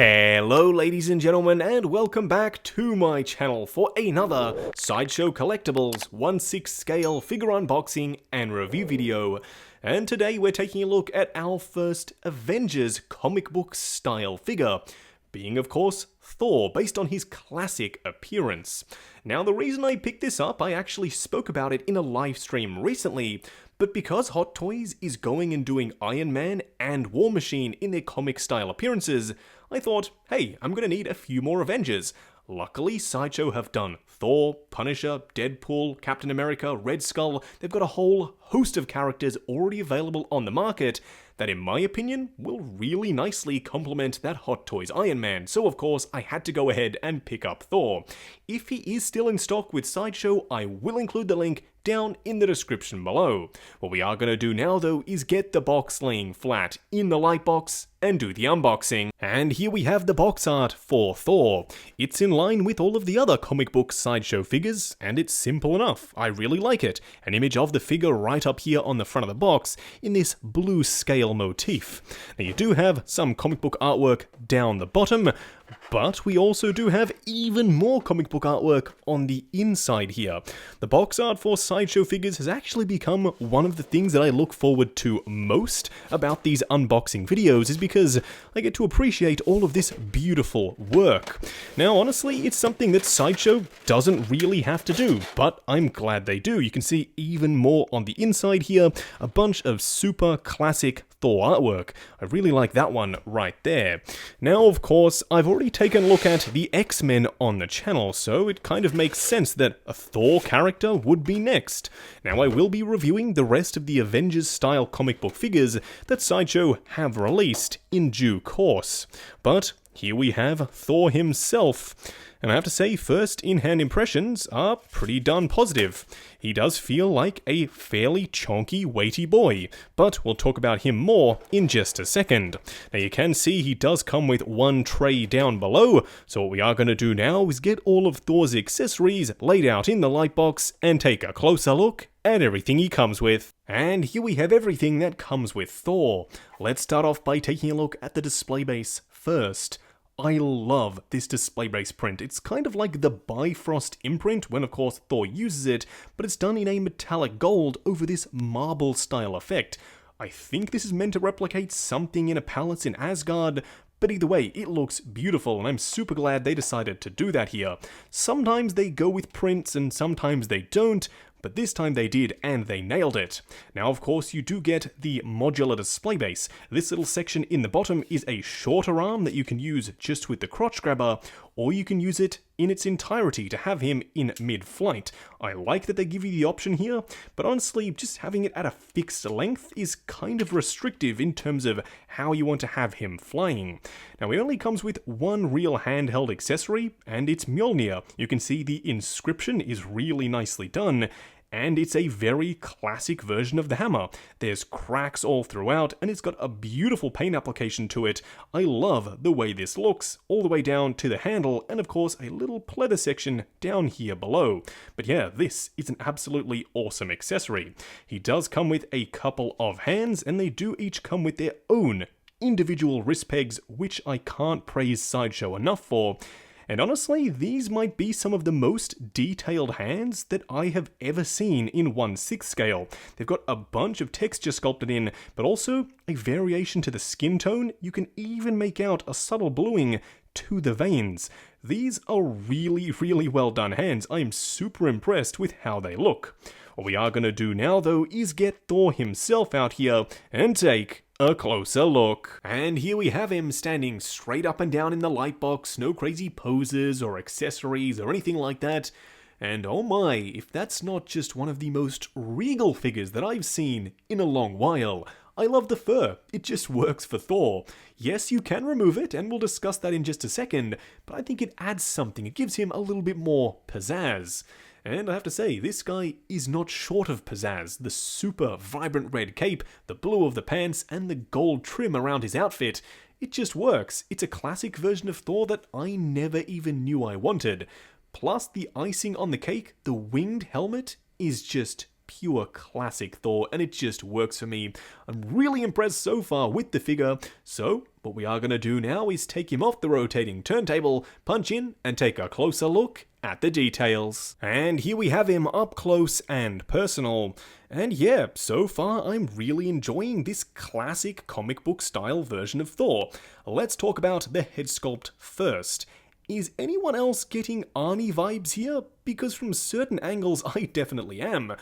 Hello ladies and gentlemen, and welcome back to my channel for another Sideshow Collectibles 1/6 scale figure unboxing and review video. And today we're taking a look at our first Avengers comic book style figure, being of course Thor, based on his classic appearance. Now the reason I picked this up, I actually spoke about it in a live stream recently, but because Hot Toys is going and doing Iron Man and War Machine in their comic style appearances, I thought, hey, I'm gonna need a few more Avengers. Luckily, Sideshow have done Thor, Punisher, Deadpool, Captain America, Red Skull. They've got a whole host of characters already available on the market that, in my opinion, will really nicely complement that Hot Toys Iron Man. So of course, I had to go ahead and pick up Thor. If he is still in stock with Sideshow, I will include the link down in the description below. What we are going to do now though is get the box laying flat in the light box and do the unboxing. And here we have the box art for Thor. It's in line with all of the other comic book Sideshow figures, and it's simple enough. I really like it. An image of the figure right up here on the front of the box in this blue scale motif. Now you do have some comic book artwork down the bottom, but we also do have even more comic book artwork on the inside here. The box art for Sideshow figures has actually become one of the things that I look forward to most about these unboxing videos, is because I get to appreciate all of this beautiful work. Now honestly, it's something that Sideshow doesn't really have to do, but I'm glad they do. You can see even more on the inside here, a bunch of super classic Thor artwork. I really like that one right there. Now, of course, I've already taken a look at the X-Men on the channel, so it kind of makes sense that a Thor character would be next. Now, I will be reviewing the rest of the Avengers-style comic book figures that Sideshow have released in due course. But here we have Thor himself. And I have to say, first in-hand impressions are pretty darn positive. He does feel like a fairly chonky, weighty boy, but we'll talk about him more in just a second. Now you can see he does come with one tray down below, so what we are going to do now is get all of Thor's accessories laid out in the light box and take a closer look at everything he comes with. And here we have everything that comes with Thor. Let's start off by taking a look at the display base first. I love this display base print. It's kind of like the Bifrost imprint when of course Thor uses it, but it's done in a metallic gold over this marble style effect. I think this is meant to replicate something in a palace in Asgard, but either way, it looks beautiful, and I'm super glad they decided to do that here. Sometimes they go with prints and sometimes they don't, but this time they did, and they nailed it. Now, of course, you do get the modular display base. This little section in the bottom is a shorter arm that you can use just with the crotch grabber, or you can use it in its entirety to have him in mid-flight. I like that they give you the option here, but honestly, just having it at a fixed length is kind of restrictive in terms of how you want to have him flying. Now, he only comes with one real handheld accessory, and it's Mjolnir. You can see the inscription is really nicely done, and it's a very classic version of the hammer. There's cracks all throughout, and it's got a beautiful paint application to it. I love the way this looks, all the way down to the handle, and of course a little pleather section down here below. But yeah, this is an absolutely awesome accessory. He does come with a couple of hands, and they do each come with their own individual wrist pegs, which I can't praise Sideshow enough for. And honestly, these might be some of the most detailed hands that I have ever seen in 1/6 scale. They've got a bunch of texture sculpted in, but also a variation to the skin tone. You can even make out a subtle bluing to the veins. These are really, really well done hands. I'm super impressed with how they look. What we are going to do now though is get Thor himself out here and take a closer look. And here we have him standing straight up and down in the light box, no crazy poses or accessories or anything like that. And oh my, if that's not just one of the most regal figures that I've seen in a long while. I love the fur, it just works for Thor. Yes, you can remove it, and we'll discuss that in just a second, but I think it adds something, it gives him a little bit more pizzazz. And I have to say, this guy is not short of pizzazz. The super vibrant red cape, the blue of the pants, and the gold trim around his outfit. It just works. It's a classic version of Thor that I never even knew I wanted. Plus, the icing on the cake, the winged helmet, is just pure classic Thor, and it just works for me. I'm really impressed so far with the figure, so what we are going to do now is take him off the rotating turntable, punch in, and take a closer look at the details. And here we have him up close and personal. And yeah, so far I'm really enjoying this classic comic book style version of Thor. Let's talk about the head sculpt first. Is anyone else getting Arnie vibes here? Because from certain angles I definitely am.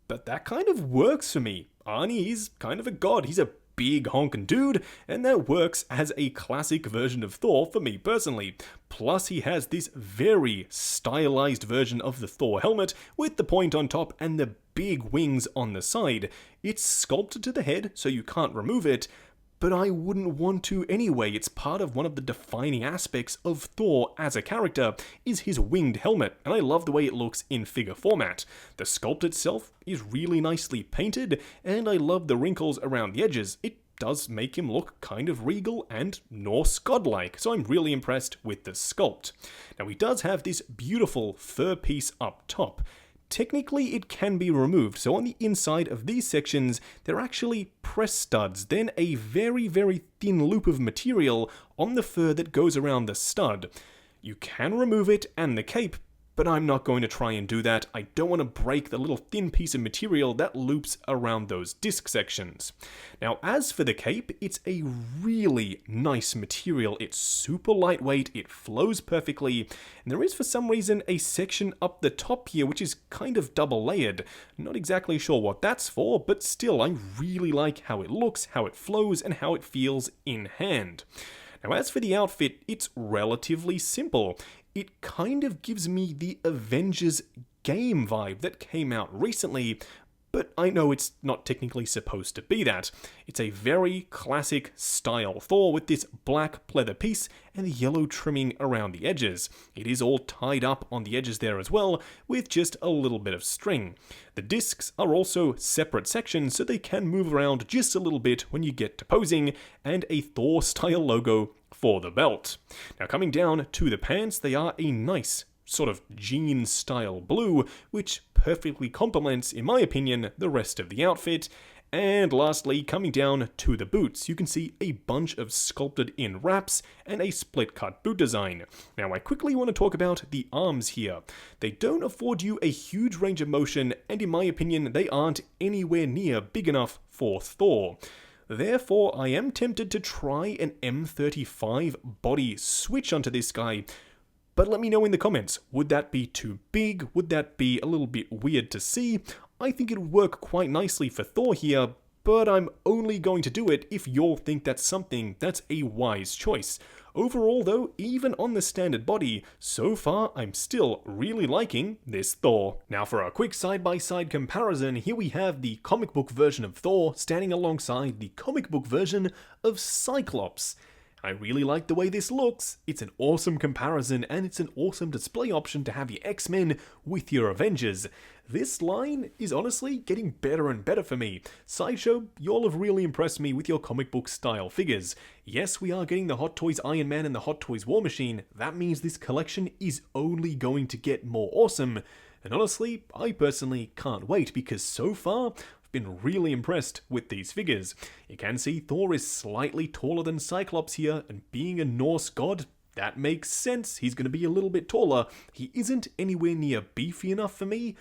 But that kind of works for me. Arnie is kind of a god. He's a big honkin' dude, and that works as a classic version of Thor for me personally. Plus he has this very stylized version of the Thor helmet with the point on top and the big wings on the side. It's sculpted to the head so you can't remove it, but I wouldn't want to anyway. It's part of one of the defining aspects of Thor as a character is his winged helmet, and I love the way it looks in figure format. The sculpt itself is really nicely painted, and I love the wrinkles around the edges. It does make him look kind of regal and Norse godlike, so I'm really impressed with the sculpt. Now he does have this beautiful fur piece up top. Technically, it can be removed, so on the inside of these sections, they're actually press studs, then a very, very thin loop of material on the fur that goes around the stud. You can remove it and the cape, but I'm not going to try and do that. I don't want to break the little thin piece of material that loops around those disc sections. Now, as for the cape, it's a really nice material. It's super lightweight, it flows perfectly, and there is for some reason a section up the top here which is kind of double layered. Not exactly sure what that's for, but still, I really like how it looks, how it flows, and how it feels in hand. Now, as for the outfit, it's relatively simple. It kind of gives me the Avengers game vibe that came out recently, but I know it's not technically supposed to be that. It's a very classic style Thor with this black pleather piece and the yellow trimming around the edges. It is all tied up on the edges there as well, with just a little bit of string. The discs are also separate sections, so they can move around just a little bit when you get to posing, and a Thor style logo for the belt. Now coming down to the pants, they are a nice sort of jean style blue, which perfectly complements, in my opinion, the rest of the outfit. And lastly, coming down to the boots, you can see a bunch of sculpted in wraps and a split cut boot design. Now I quickly want to talk about the arms here. They don't afford you a huge range of motion, and in my opinion, they aren't anywhere near big enough for Thor. Therefore, I am tempted to try an M35 body switch onto this guy, but let me know in the comments, would that be too big? Would that be a little bit weird to see? I think it would work quite nicely for Thor here, but I'm only going to do it if y'all think that's something that's a wise choice. Overall though, even on the standard body, so far I'm still really liking this Thor. Now for a quick side-by-side comparison, here we have the comic book version of Thor standing alongside the comic book version of Cyclops. I really like the way this looks. It's an awesome comparison, and it's an awesome display option to have your X-Men with your Avengers. This line is honestly getting better and better for me. Sideshow, y'all have really impressed me with your comic book style figures. Yes, we are getting the Hot Toys Iron Man and the Hot Toys War Machine. That means this collection is only going to get more awesome. And honestly, I personally can't wait, because so far, been really impressed with these figures. You can see Thor is slightly taller than Cyclops here, and being a Norse god, that makes sense. He's going to be a little bit taller. He isn't anywhere near beefy enough for me,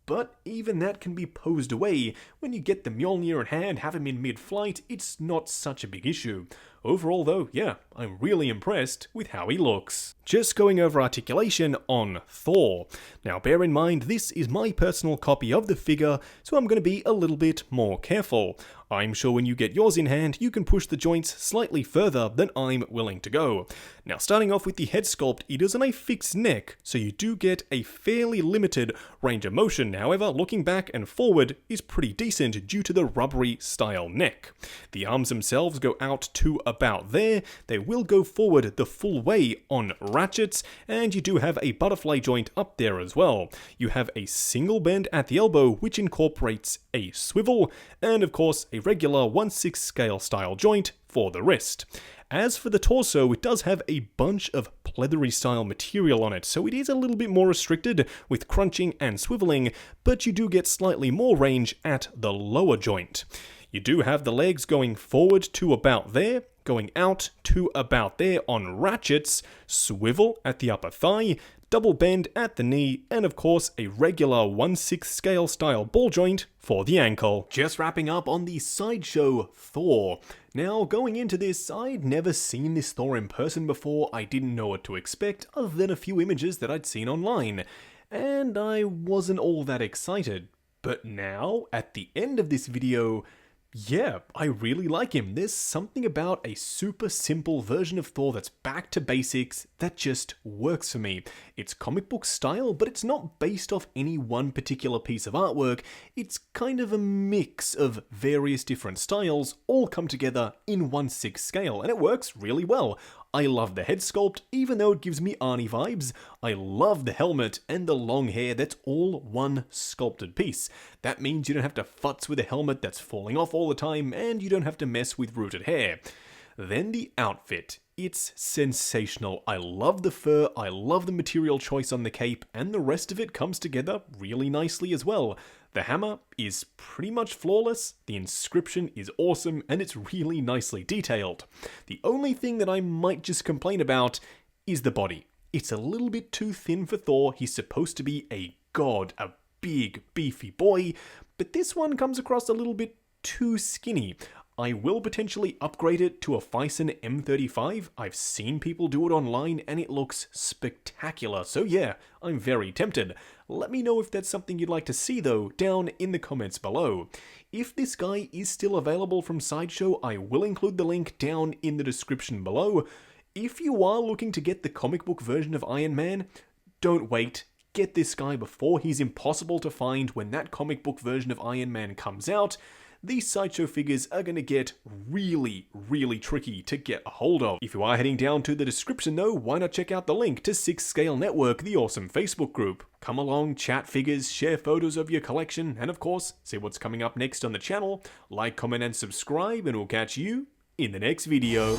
but even that can be posed away. When you get the Mjolnir in hand, have him in mid-flight, it's not such a big issue. Overall though, yeah, I'm really impressed with how he looks. Just going over articulation on Thor. Now bear in mind, this is my personal copy of the figure, so I'm going to be a little bit more careful. I'm sure when you get yours in hand, you can push the joints slightly further than I'm willing to go. Now starting off with the head sculpt, it is on a fixed neck, so you do get a fairly limited range of motion. However, looking back and forward is pretty decent due to the rubbery style neck. The arms themselves go out to about there. They will go forward the full way on ratchets, and you do have a butterfly joint up there as well. You have a single bend at the elbow, which incorporates a swivel, and of course a regular 1/6 scale style joint for the wrist. As for the torso, it does have a bunch of pleathery style material on it, so it is a little bit more restricted with crunching and swiveling, but you do get slightly more range at the lower joint. You do have the legs going forward to about there, going out to about there on ratchets, swivel at the upper thigh, double bend at the knee, and of course a regular 1/6 scale style ball joint for the ankle. Just wrapping up on the Sideshow Thor. Now, going into this, I'd never seen this Thor in person before. I didn't know what to expect other than a few images that I'd seen online, and I wasn't all that excited. But now, at the end of this video, yeah, I really like him. There's something about a super simple version of Thor that's back to basics that just works for me. It's comic book style, but it's not based off any one particular piece of artwork. It's kind of a mix of various different styles all come together in 1/6 scale, and it works really well. I love the head sculpt, even though it gives me Arnie vibes. I love the helmet and the long hair. That's all one sculpted piece. That means you don't have to futz with a helmet that's falling off all the time, and you don't have to mess with rooted hair. Then the outfit. It's sensational. I love the fur, I love the material choice on the cape, and the rest of it comes together really nicely as well. The hammer is pretty much flawless, the inscription is awesome, and it's really nicely detailed. The only thing that I might just complain about is the body. It's a little bit too thin for Thor. He's supposed to be a god, a big, beefy boy, but this one comes across a little bit too skinny. I will potentially upgrade it to a Phison M35. I've seen people do it online and it looks spectacular. So yeah, I'm very tempted. Let me know if that's something you'd like to see though, down in the comments below. If this guy is still available from Sideshow, I will include the link down in the description below. If you are looking to get the comic book version of Iron Man, don't wait. Get this guy before he's impossible to find when that comic book version of Iron Man comes out. These Sideshow figures are going to get really, really tricky to get a hold of. If you are heading down to the description though, why not check out the link to 6 Scale Network, the awesome Facebook group. Come along, chat figures, share photos of your collection, and of course, see what's coming up next on the channel. Like, comment, and subscribe, and we'll catch you in the next video.